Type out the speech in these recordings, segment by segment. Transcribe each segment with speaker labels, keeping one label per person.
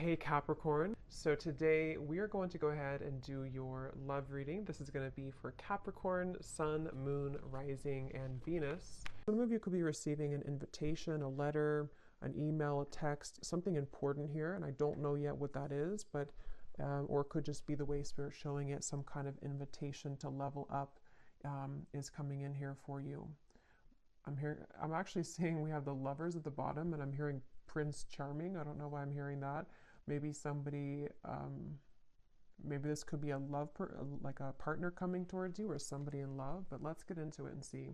Speaker 1: Hey Capricorn. So today we are going to go ahead and do your love reading. This is going to be for Capricorn, Sun, Moon, Rising, and Venus. Some of you could be receiving an invitation, a letter, an email, a text, something important here, and I don't know yet what that is, but or it could just be the way Spirit's showing it, some kind of invitation to level up is coming in here for you. I'm actually seeing we have the Lovers at the bottom, and I'm hearing Prince Charming. I don't know why I'm hearing that. Maybe somebody, maybe this could be a like a partner coming towards you or somebody in love, but let's get into it and see.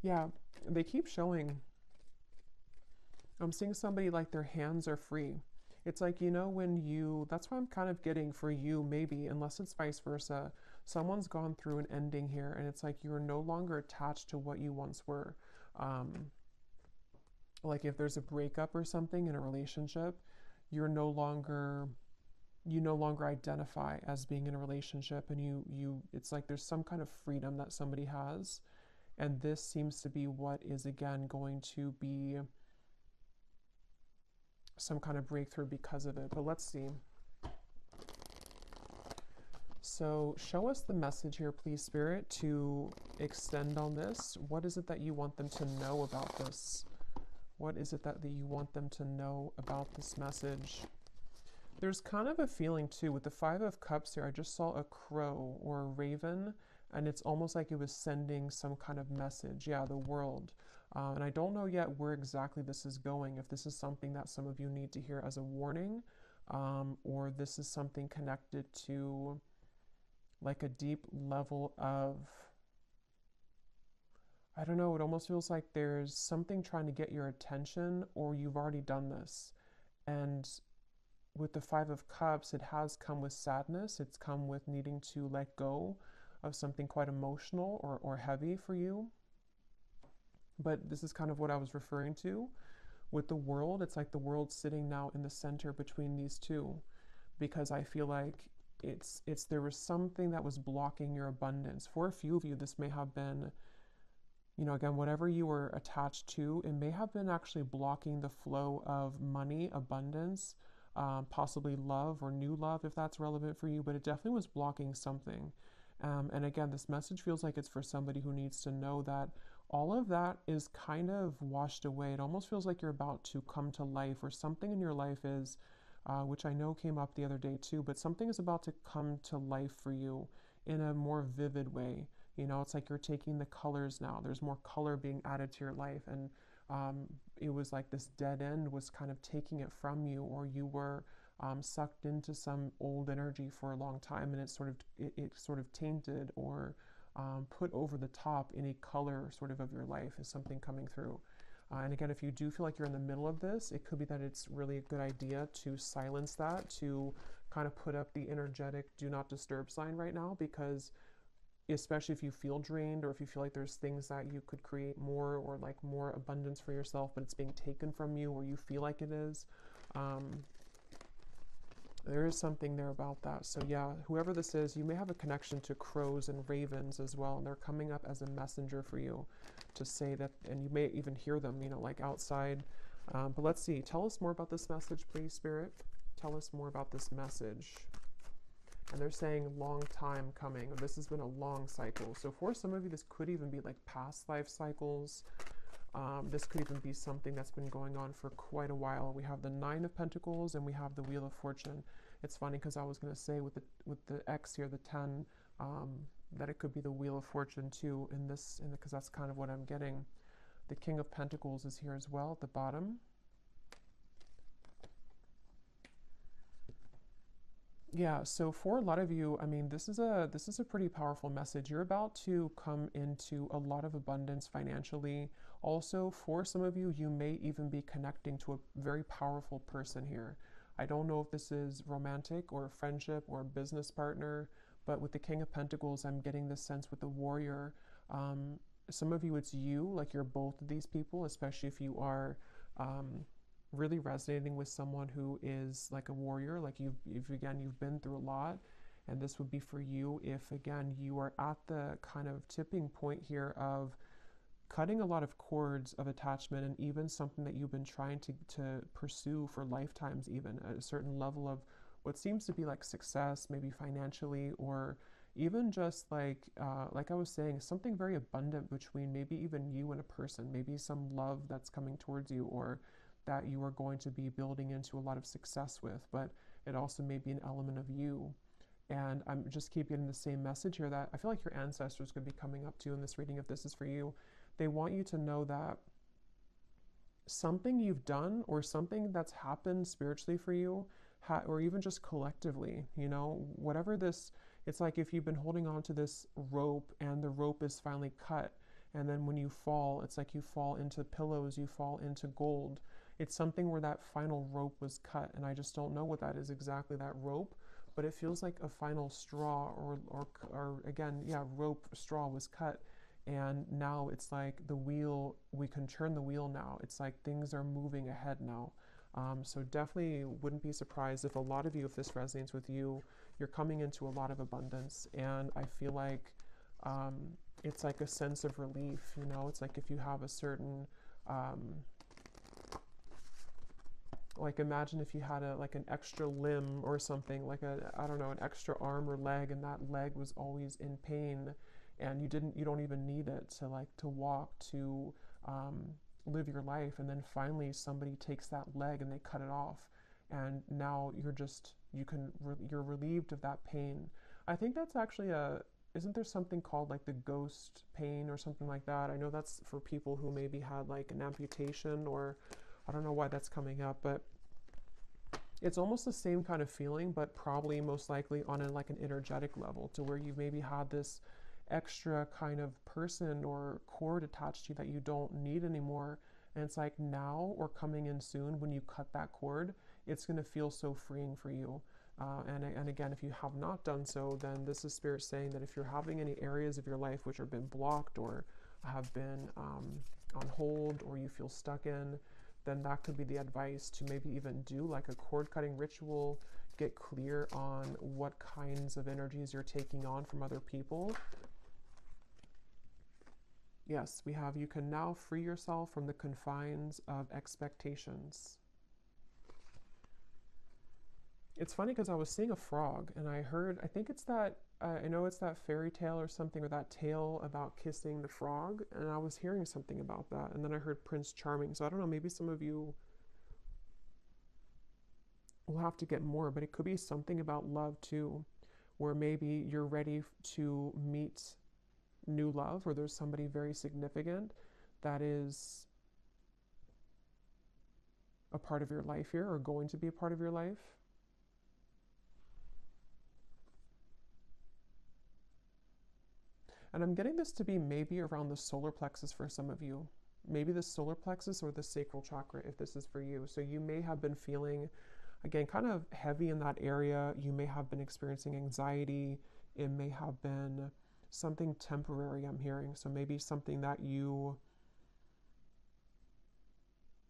Speaker 1: Yeah, they keep showing. I'm seeing somebody like their hands are free. It's like, when that's why I'm kind of getting for you, maybe, unless it's vice versa, someone's gone through an ending here, and it's like you're no longer attached to what you once were. Like if there's a breakup or something in a relationship, you no longer identify as being in a relationship, and it's like there's some kind of freedom that somebody has, and this seems to be what is again going to be some kind of breakthrough because of it. But let's see. So show us the message here, please, Spirit, to extend on this. What is it that you want them to know about this? What is it that you want them to know about this message? There's kind of a feeling, too, with the Five of Cups here. I just saw a crow or a raven, and it's almost like it was sending some kind of message. Yeah, the world. And I don't know yet where exactly this is going, if this is something that some of you need to hear as a warning, or this is something connected to like a deep level of, I don't know, it almost feels like there's something trying to get your attention, or you've already done this. And with the Five of Cups, it has come with sadness. It's come with needing to let go of something quite emotional or heavy for you. But this is kind of what I was referring to with the world. It's like the world's sitting now in the center between these two, because I feel like there was something that was blocking your abundance. For a few of you, this may have been, again, whatever you were attached to, it may have been actually blocking the flow of money, abundance, possibly love or new love, if that's relevant for you, but it definitely was blocking something. And again, this message feels like it's for somebody who needs to know that all of that is kind of washed away. It almost feels like you're about to come to life, or something in your life is, which I know came up the other day too, but something is about to come to life for you in a more vivid way. It's like you're taking the colors now. There's more color being added to your life. And it was like this dead end was kind of taking it from you, or you were sucked into some old energy for a long time, and it sort of tainted or put over the top in a color sort of your life is something coming through. And again, if you do feel like you're in the middle of this, it could be that it's really a good idea to silence that, to kind of put up the energetic do not disturb sign right now, because especially if you feel drained, or if you feel like there's things that you could create more, or like more abundance for yourself, but it's being taken from you, or you feel like it is. There is something there about that. So yeah, whoever this is, you may have a connection to crows and ravens as well, and they're coming up as a messenger for you to say that, and you may even hear them, like outside. But let's see. Tell us more about this message, please, Spirit. Tell us more about this message. And they're saying long time coming. This has been a long cycle. So for some of you, this could even be like past life cycles. This could even be something that's been going on for quite a while. We have the Nine of Pentacles, and we have the Wheel of Fortune. It's funny because I was going to say with the X here, the 10, that it could be the Wheel of Fortune too because that's kind of what I'm getting. The King of Pentacles is here as well at the bottom. Yeah, so for a lot of you, I mean, this is a pretty powerful message. You're about to come into a lot of abundance financially. Also, for some of you, you may even be connecting to a very powerful person here. I don't know if this is romantic or a friendship or a business partner, but with the King of Pentacles, I'm getting this sense with the Warrior. Some of you, it's you, like you're both of these people, especially if you are really resonating with someone who is like a warrior, like you've been through a lot, And this would be for you if, again, you are at the kind of tipping point here of cutting a lot of cords of attachment, and even something that you've been trying to pursue for lifetimes, even at a certain level of what seems to be like success, maybe financially, or even just like I was saying, something very abundant between maybe even you and a person, maybe some love that's coming towards you, or that you are going to be building into a lot of success with, but it also may be an element of you. And I'm just keep getting the same message here that I feel like your ancestors could be coming up to you in this reading if this is for you. They want you to know that something you've done or something that's happened spiritually for you, or even just collectively, whatever this, it's like if you've been holding on to this rope and the rope is finally cut, and then when you fall, it's like you fall into pillows, you fall into gold. It's something where that final rope was cut, and I just don't know what that is exactly, that rope, but it feels like a final straw, or again, yeah, rope straw was cut. And now it's like the wheel, we can turn the wheel now. It's like things are moving ahead now. So definitely wouldn't be surprised if a lot of you, if this resonates with you, you're coming into a lot of abundance. And I feel like it's like a sense of relief, it's like if you have a certain, like imagine if you had like an extra limb or something, like I don't know, an extra arm or leg, and that leg was always in pain, and you don't even need it to walk, to live your life, and then finally somebody takes that leg and they cut it off, and now you're relieved of that pain. I think that's actually isn't there something called like the ghost pain or something like that? I know that's for people who maybe had like an amputation, or I don't know why that's coming up, but it's almost the same kind of feeling, but probably most likely on like an energetic level, to where you maybe had this extra kind of person or cord attached to you that you don't need anymore. And it's like now, or coming in soon, when you cut that cord, it's going to feel so freeing for you. And again, if you have not done so, then this is Spirit saying that if you're having any areas of your life which have been blocked or have been on hold, or you feel stuck in, then that could be the advice to maybe even do like a cord cutting ritual, get clear on what kinds of energies you're taking on from other people. Yes, we have, you can now free yourself from the confines of expectations. It's funny because I was seeing a frog, and I think it's that, I know it's that fairy tale or something, or that tale about kissing the frog, and I was hearing something about that, and then I heard Prince Charming, so I don't know, maybe some of you will have to get more, but it could be something about love too, where maybe you're ready to meet new love, or there's somebody very significant that is a part of your life here, or going to be a part of your life. And I'm getting this to be maybe around the solar plexus for some of you. Maybe the solar plexus or the sacral chakra, if this is for you. So you may have been feeling, again, kind of heavy in that area. You may have been experiencing anxiety. It may have been something temporary, I'm hearing. So maybe something that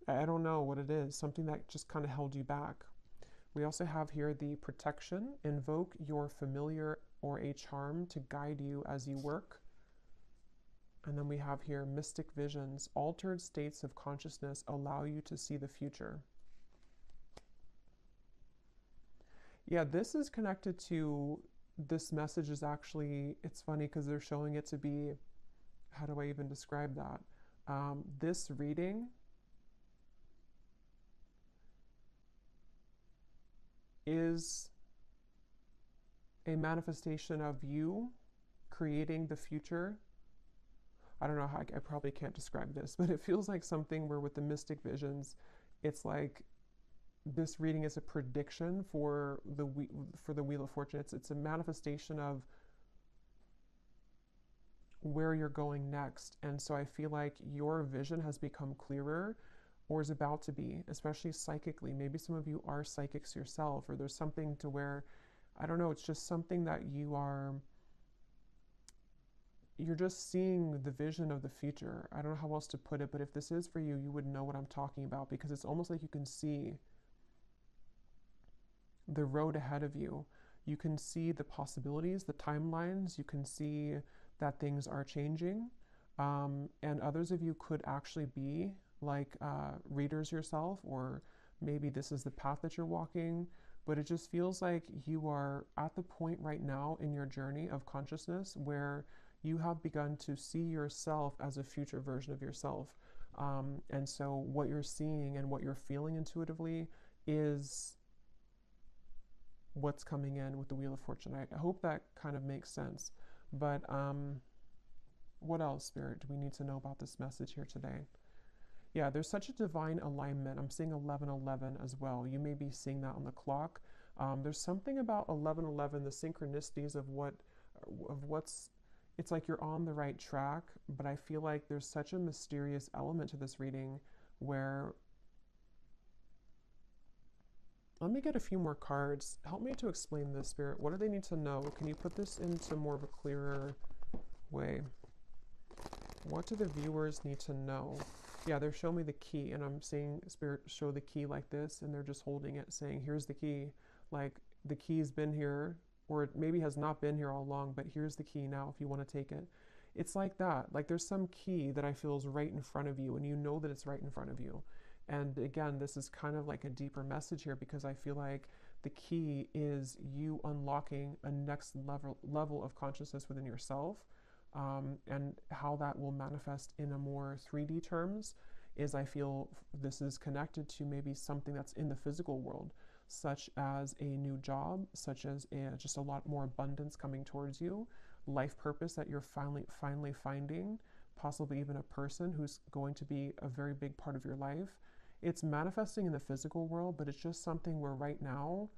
Speaker 1: I don't know what it is, something that just kind of held you back. We also have here the protection. Invoke your familiar or a charm to guide you as you work. And then we have here mystic visions. Altered states of consciousness allow you to see the future. Yeah, this is connected to, this message is actually, it's funny because they're showing it to be, how do I even describe that? This reading is a manifestation of you creating the future. I don't know how, I probably can't describe this, but it feels like something where with the mystic visions, it's like this reading is a prediction for the Wheel of Fortune. It's a manifestation of where you're going next. And so I feel like your vision has become clearer, or is about to be, especially psychically. Maybe some of you are psychics yourself, or there's something to where, I don't know, it's just something that you're just seeing the vision of the future. I don't know how else to put it, but if this is for you, you would know what I'm talking about, because it's almost like you can see the road ahead of you. You can see the possibilities, the timelines. You can see that things are changing. And others of you could actually be like readers yourself, or maybe this is the path that you're walking. But it just feels like you are at the point right now in your journey of consciousness where you have begun to see yourself as a future version of yourself. And so what you're seeing and what you're feeling intuitively is what's coming in with the Wheel of Fortune. I hope that kind of makes sense. But what else, Spirit, do we need to know about this message here today? Yeah, there's such a divine alignment. I'm seeing 1111 as well. You may be seeing that on the clock. There's something about 1111, the synchronicities of what's. It's like you're on the right track, but I feel like there's such a mysterious element to this reading where. Let me get a few more cards. Help me to explain this, Spirit. What do they need to know? Can you put this into more of a clearer way? What do the viewers need to know? Yeah, they're showing me the key, and I'm seeing Spirit show the key like this, and they're just holding it, saying, here's the key. Like, the key's been here, or it maybe has not been here all along, but here's the key now if you want to take it. It's like that. Like, there's some key that I feel is right in front of you, and you know that it's right in front of you. And again, this is kind of like a deeper message here, because I feel like the key is you unlocking a next level of consciousness within yourself. And how that will manifest in a more 3D terms is, I feel this is connected to maybe something that's in the physical world, such as a new job, such as just a lot more abundance coming towards you, life purpose that you're finally finding, possibly even a person who's going to be a very big part of your life. It's manifesting in the physical world, but it's just something where right now,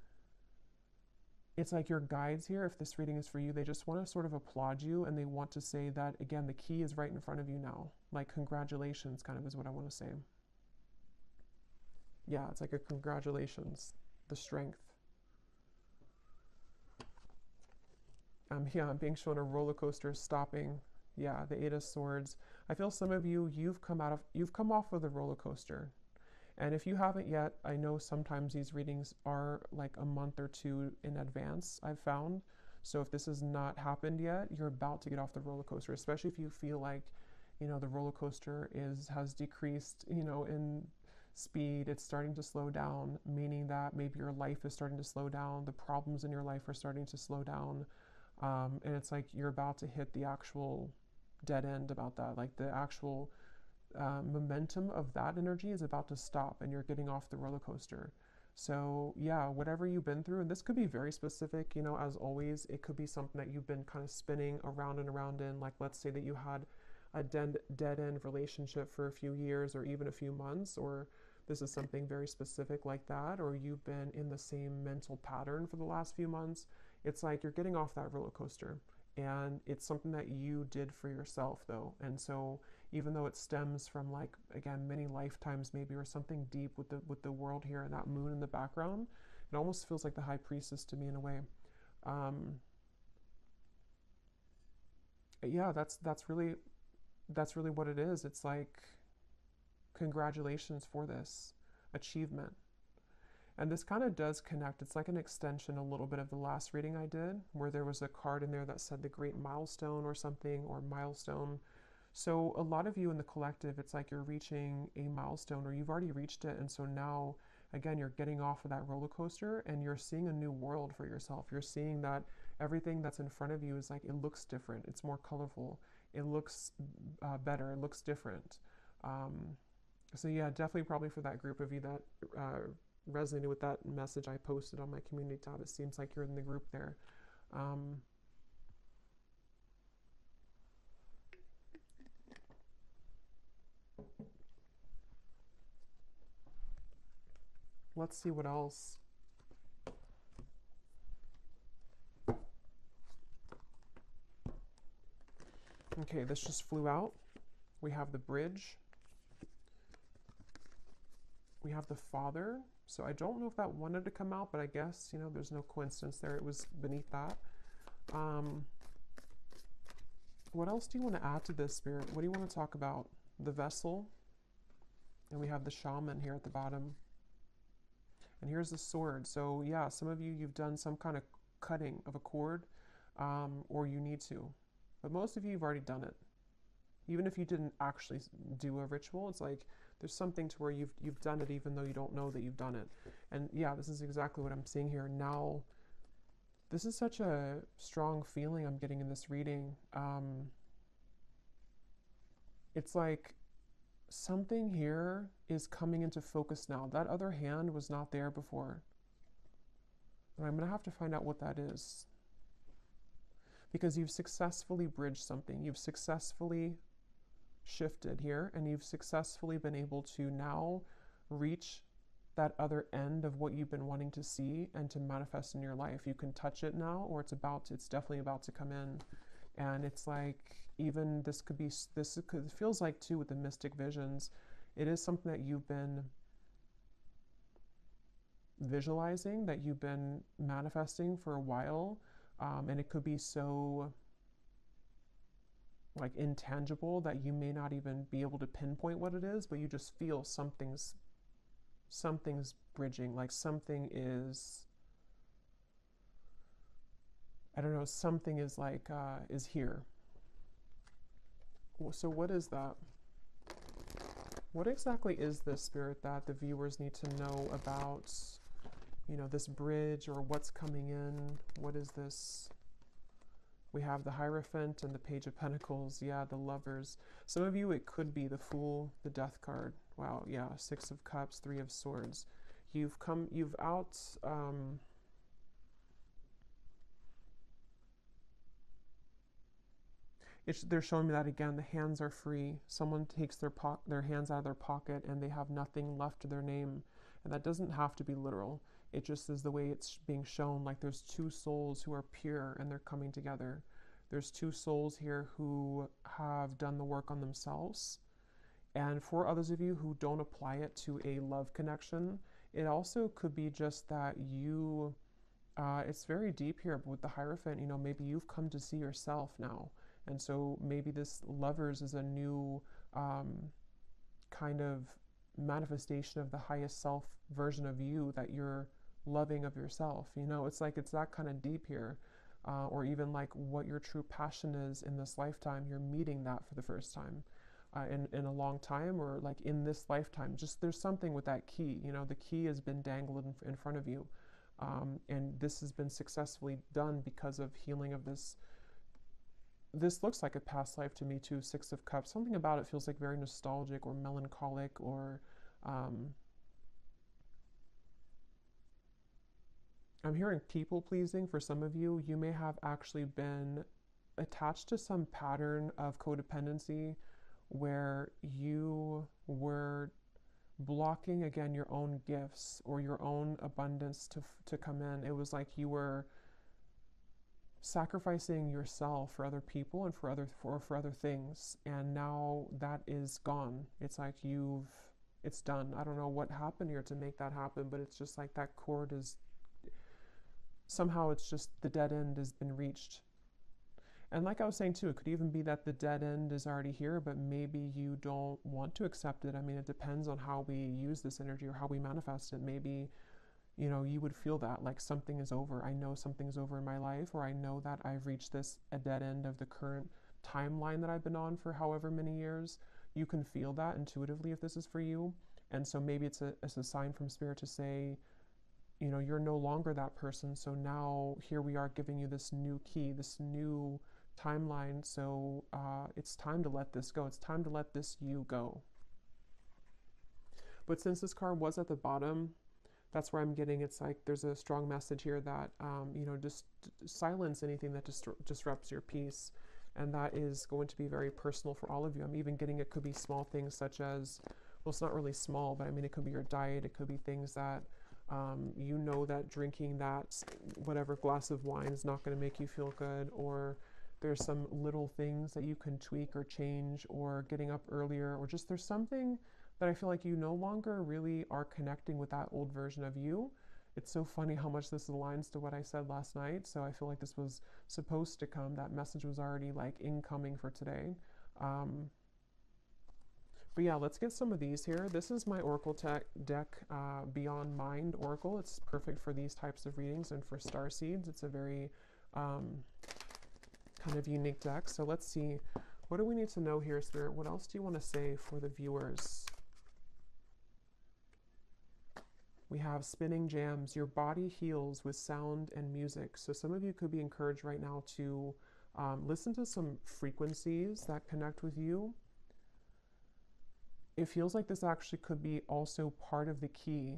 Speaker 1: it's like your guides here, if this reading is for you, they just want to sort of applaud you, and they want to say that, again, the key is right in front of you now. Like, congratulations, kind of is what I want to say. Yeah, it's like a congratulations, the strength. Yeah, I'm being shown a roller coaster stopping. Yeah, the Eight of Swords. I feel some of you, you've come off of the roller coaster. And if you haven't yet, I know sometimes these readings are like a month or two in advance, I've found. So if this has not happened yet, you're about to get off the roller coaster, especially if you feel like, the roller coaster has decreased, in speed. It's starting to slow down, meaning that maybe your life is starting to slow down. The problems in your life are starting to slow down. And it's like you're about to hit the actual dead end about that, like the actual momentum of that energy is about to stop, and you're getting off the roller coaster. So yeah, whatever you've been through, and this could be very specific, as always, it could be something that you've been kind of spinning around and around in. Like, let's say that you had a dead end relationship for a few years or even a few months, or this is something very specific like that, or you've been in the same mental pattern for the last few months. It's like you're getting off that roller coaster, and it's something that you did for yourself, though. And so even though it stems from, like, again, many lifetimes maybe, or something deep with the world here and that moon in the background, it almost feels like the High Priestess to me in a way. Yeah, that's really what it is. It's like, congratulations for this achievement. And this kind of does connect. It's like an extension a little bit of the last reading I did, where there was a card in there that said the great milestone or something, or milestone. So a lot of you in the collective, it's like you're reaching a milestone, or you've already reached it. And so now, again, you're getting off of that roller coaster, and you're seeing a new world for yourself. You're seeing that everything that's in front of you is like, it looks different. It's more colorful. It looks better. It looks different. So yeah, definitely probably for that group of you that resonated with that message I posted on my community tab, it seems like you're in the group there. Let's see what else. Okay, this just flew out. We have the Bridge. We have the Father. So I don't know if that wanted to come out, but I guess, there's no coincidence there. It was beneath that. What else do you want to add to this, Spirit? What do you want to talk about? The Vessel. And we have the Shaman here at the bottom. And here's the Sword. So yeah, some of you, you've done some kind of cutting of a cord, or you need to. But most of you have already done it. Even if you didn't actually do a ritual, it's like there's something to where you've done it even though you don't know that you've done it. And yeah, this is exactly what I'm seeing here. Now, this is such a strong feeling I'm getting in this reading. It's like something here is coming into focus now. That other hand was not there before. And I'm going to have to find out what that is. Because you've successfully bridged something. You've successfully shifted here, and you've successfully been able to now reach that other end of what you've been wanting to see and to manifest in your life. You can touch it now, or it's definitely about to come in. And it's like, even this feels like too with the mystic visions, it is something that you've been visualizing, that you've been manifesting for a while, and it could be so like intangible that you may not even be able to pinpoint what it is, but you just feel something's bridging, like something is, I don't know, something is like is here. So what is that? What exactly is this, Spirit, that the viewers need to know about, you know, this bridge, or what's coming in? What is this? We have the Hierophant and the Page of Pentacles. Yeah, the Lovers. Some of you, it could be the Fool, the Death card. Wow, yeah, Six of Cups, Three of Swords. They're showing me that again. The hands are free. Someone takes their hands out of their pocket and they have nothing left to their name. And that doesn't have to be literal. It just is the way it's being shown. Like there's two souls who are pure and they're coming together. There's two souls here who have done the work on themselves. And for others of you who don't apply it to a love connection, it also could be just that you, it's very deep here, but with the Hierophant, you know, maybe you've come to see yourself now. And so maybe this Lovers is a new kind of manifestation of the highest self version of you that you're loving of yourself. You know, it's like it's that kind of deep here. Or even like what your true passion is in this lifetime. You're meeting that for the first time in a long time, or like in this lifetime. Just there's something with that key. You know, the key has been dangled in front of you. And this has been successfully done because of healing of this. This looks like a past life to me too, Six of Cups. Something about it feels like very nostalgic or melancholic, or I'm hearing people pleasing for some of you. You may have actually been attached to some pattern of codependency where you were blocking, again, your own gifts or your own abundance to come in. It was like you were sacrificing yourself for other people and for other things, and now that is gone. It's like it's done. I don't know what happened here to make that happen, but it's just like that cord is somehow, it's just the dead end has been reached. And like I was saying too, it could even be that the dead end is already here, but maybe you don't want to accept it. I mean, it depends on how we use this energy or how we manifest it. Maybe, you know, you would feel that like something is over. I know something's over in my life, or I know that I've reached a dead end of the current timeline that I've been on for however many years. You can feel that intuitively if this is for you. And so maybe it's a sign from Spirit to say, you know, you're no longer that person. So now here we are giving you this new key, this new timeline. So it's time to let this go. It's time to let this you go. But since this card was at the bottom, that's where I'm getting, it's like there's a strong message here that, you know, just silence anything that disrupts your peace. And that is going to be very personal for all of you. I'm even getting, it could be small things such as, well, it's not really small, but I mean, it could be your diet. It could be things that, you know, that drinking that whatever glass of wine is not going to make you feel good, or there's some little things that you can tweak or change, or getting up earlier, or just there's something that I feel like you no longer really are connecting with that old version of you. It's so funny how much this aligns to what I said last night. So I feel like this was supposed to come. That message was already like incoming for today. But yeah, let's get some of these here. This is my Oracle deck, Beyond Mind Oracle. It's perfect for these types of readings and for star seeds. It's a very kind of unique deck. So let's see, what do we need to know here, Spirit? What else do you want to say for the viewers? We have spinning jams. Your body heals with sound and music. So some of you could be encouraged right now to listen to some frequencies that connect with you. It feels like this actually could be also part of the key.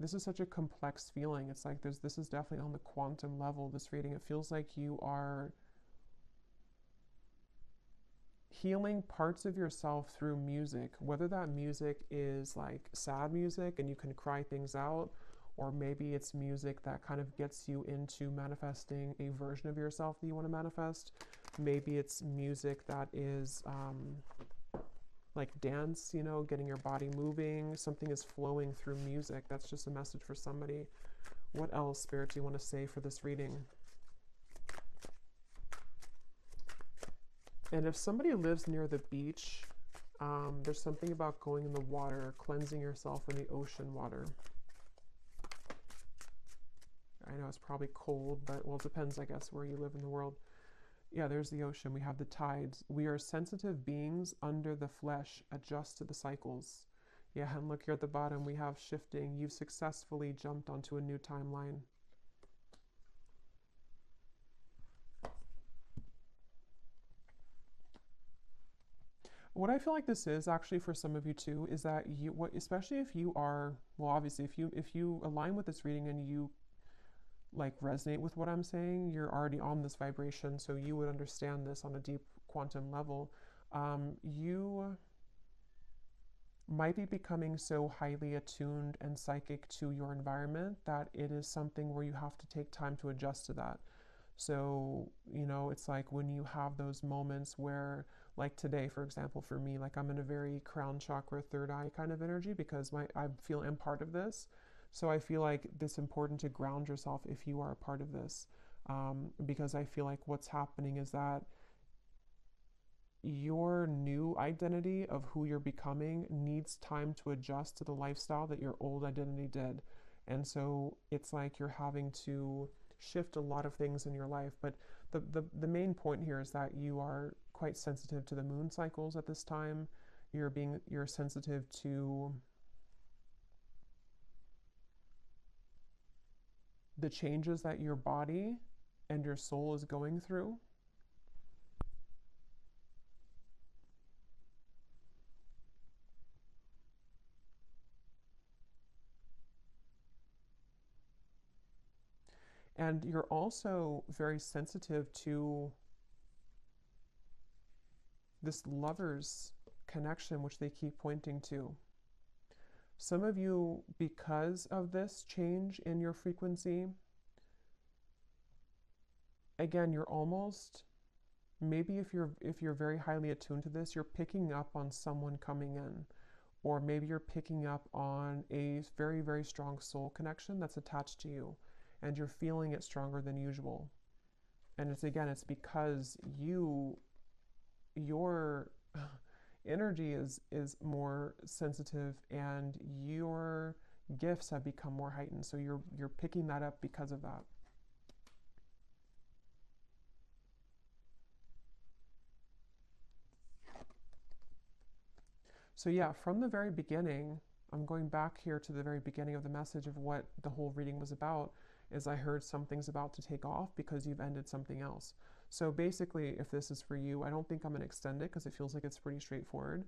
Speaker 1: This is such a complex feeling. It's like this is definitely on the quantum level, this reading. It feels like you are healing parts of yourself through music, whether that music is like sad music and you can cry things out, or maybe it's music that kind of gets you into manifesting a version of yourself that you want to manifest. Maybe it's music that is like dance, you know, getting your body moving. Something is flowing through music. That's just a message for somebody. What else, Spirit, do you want to say for this reading? And if somebody lives near the beach, there's something about going in the water, cleansing yourself in the ocean water. I know it's probably cold, but well, it depends, I guess, where you live in the world. Yeah, there's the ocean. We have the tides. We are sensitive beings under the flesh, adjust to the cycles. Yeah, and look here at the bottom, we have shifting. You've successfully jumped onto a new timeline. What I feel like this is actually for some of you too, is that especially if you are, well, obviously if you align with this reading and you like resonate with what I'm saying, you're already on this vibration, so you would understand this on a deep quantum level. You might be becoming so highly attuned and psychic to your environment that it is something where you have to take time to adjust to that. So, you know, it's like when you have those moments where, like today, for example, for me, like I'm in a very crown chakra, third eye kind of energy because I feel I'm part of this. So I feel like it's important to ground yourself if you are a part of this, because I feel like what's happening is that your new identity of who you're becoming needs time to adjust to the lifestyle that your old identity did. And so it's like you're having to shift a lot of things in your life. But the main point here is that you are quite sensitive to the moon cycles at this time. You're sensitive to the changes that your body and your soul is going through. And you're also very sensitive to this lover's connection, which they keep pointing to. Some of you, because of this change in your frequency, again, you're almost, maybe if you're very highly attuned to this, you're picking up on someone coming in, or maybe you're picking up on a very, very strong soul connection that's attached to you, and you're feeling it stronger than usual. And it's because your energy is more sensitive and your gifts have become more heightened. So you're picking that up because of that. So yeah, from the very beginning, I'm going back here to the very beginning of the message of what the whole reading was about, is I heard something's about to take off because you've ended something else. So basically, if this is for you, I don't think I'm going to extend it because it feels like it's pretty straightforward.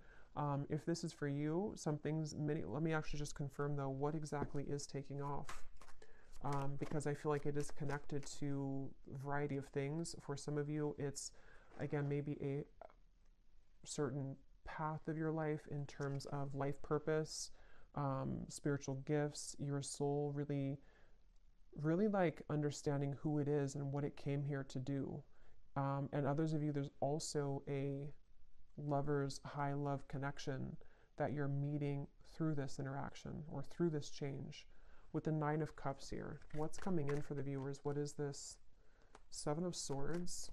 Speaker 1: If this is for you, let me actually just confirm though, what exactly is taking off? Because I feel like it is connected to a variety of things. For some of you, it's, again, maybe a certain path of your life in terms of life purpose, spiritual gifts, your soul really like understanding who it is and what it came here to do. And others of you, there's also a lover's high love connection that you're meeting through this interaction or through this change. With the 9 of Cups here, what's coming in for the viewers? What is this? 7 of Swords.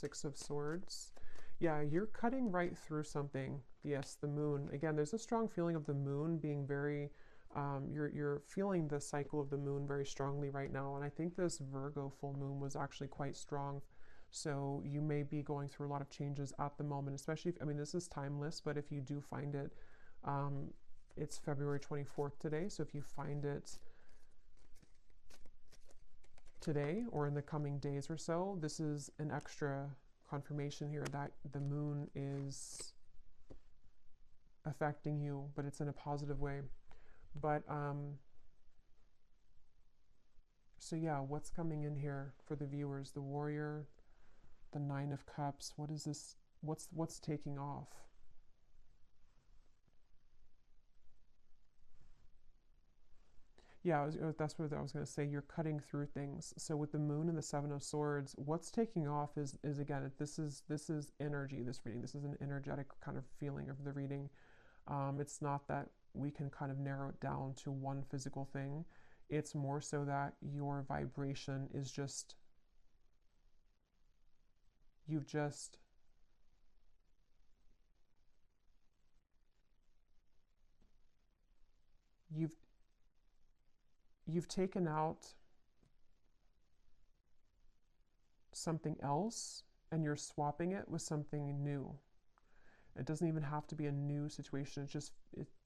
Speaker 1: Six of Swords. Yeah, you're cutting right through something. Yes, the moon. Again, there's a strong feeling of the moon being very, you're feeling the cycle of the moon very strongly right now. And I think this Virgo full moon was actually quite strong. So you may be going through a lot of changes at the moment, especially if, I mean, this is timeless, but if you do find it, it's February 24th today. So if you find it today or in the coming days or so, this is an extra confirmation here that the moon is affecting you, but it's in a positive way. But so yeah, what's coming in here for the viewers? The Warrior, the Nine of Cups. What is this? What's taking off? Yeah, that's what I was going to say. You're cutting through things. So with the moon and the Seven of Swords, what's taking off is again, this is energy. This reading, this is an energetic kind of feeling of the reading. It's not that we can kind of narrow it down to one physical thing. It's more so that your vibration is just, you've just, you've you've taken out something else and you're swapping it with something new. It doesn't even have to be a new situation. It's just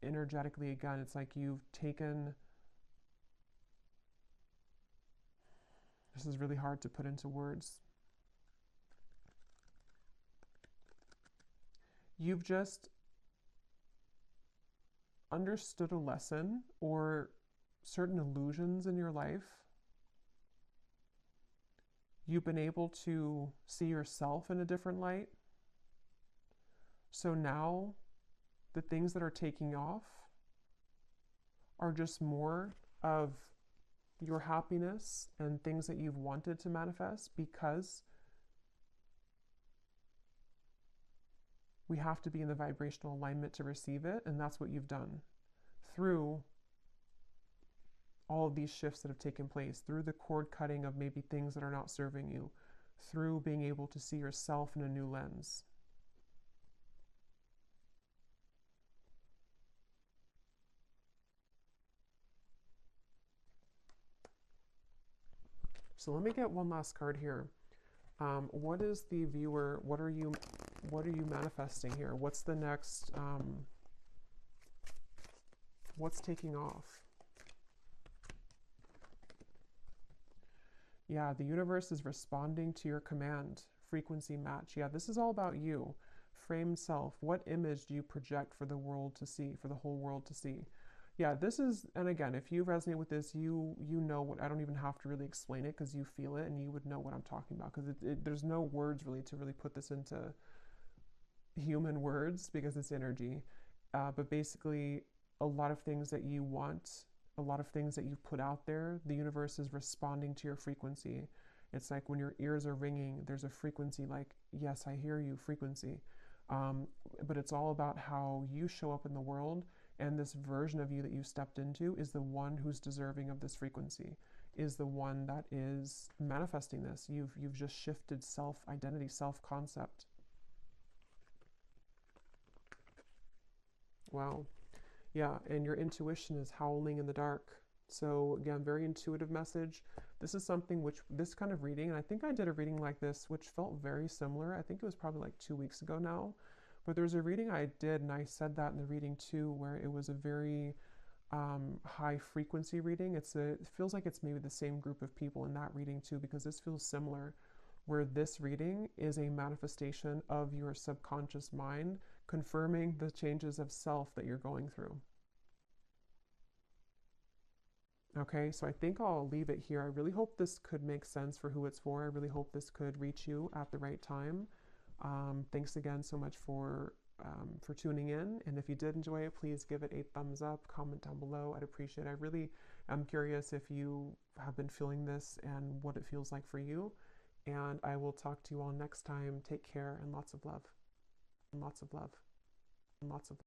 Speaker 1: energetically, again, it's like you've taken, this is really hard to put into words. You've just understood a lesson or certain illusions in your life. You've been able to see yourself in a different light. So now the things that are taking off are just more of your happiness and things that you've wanted to manifest, because we have to be in the vibrational alignment to receive it. And that's what you've done through all of these shifts that have taken place, through the cord cutting of maybe things that are not serving you, through being able to see yourself in a new lens. So let me get one last card here. What is the viewer, what are you manifesting here? What's the next, what's taking off? Yeah, the universe is responding to your command. Frequency match. Yeah, this is all about you. Framed self. What image do you project for the world to see, for the whole world to see? Yeah, this is, and again, if you resonate with this, you know what, I don't even have to really explain it because you feel it and you would know what I'm talking about, because there's no words really to really put this into human words because it's energy. But basically, a lot of things that you want, a lot of things that you've put out there, the universe is responding to your frequency. It's like when your ears are ringing, there's a frequency like, yes, I hear you frequency. But it's all about how you show up in the world, and this version of you that you stepped into is the one who's deserving of this frequency, is the one that is manifesting this. You've just shifted self-identity, self-concept. Wow. Yeah, and your intuition is howling in the dark. So again, very intuitive message. This is something which, this kind of reading, and I think I did a reading like this, which felt very similar. I think it was probably like 2 weeks ago now. But there's a reading I did, and I said that in the reading too, where it was a very high frequency reading. It feels like it's maybe the same group of people in that reading too, because this feels similar, where this reading is a manifestation of your subconscious mind confirming the changes of self that you're going through. Okay, so I think I'll leave it here. I really hope this could make sense for who it's for. I really hope this could reach you at the right time. Thanks again so much for tuning in. And if you did enjoy it, please give it a thumbs up, comment down below. I'd appreciate it. I really am curious if you have been feeling this and what it feels like for you. And I will talk to you all next time. Take care and lots of love. And lots of love. And lots of love.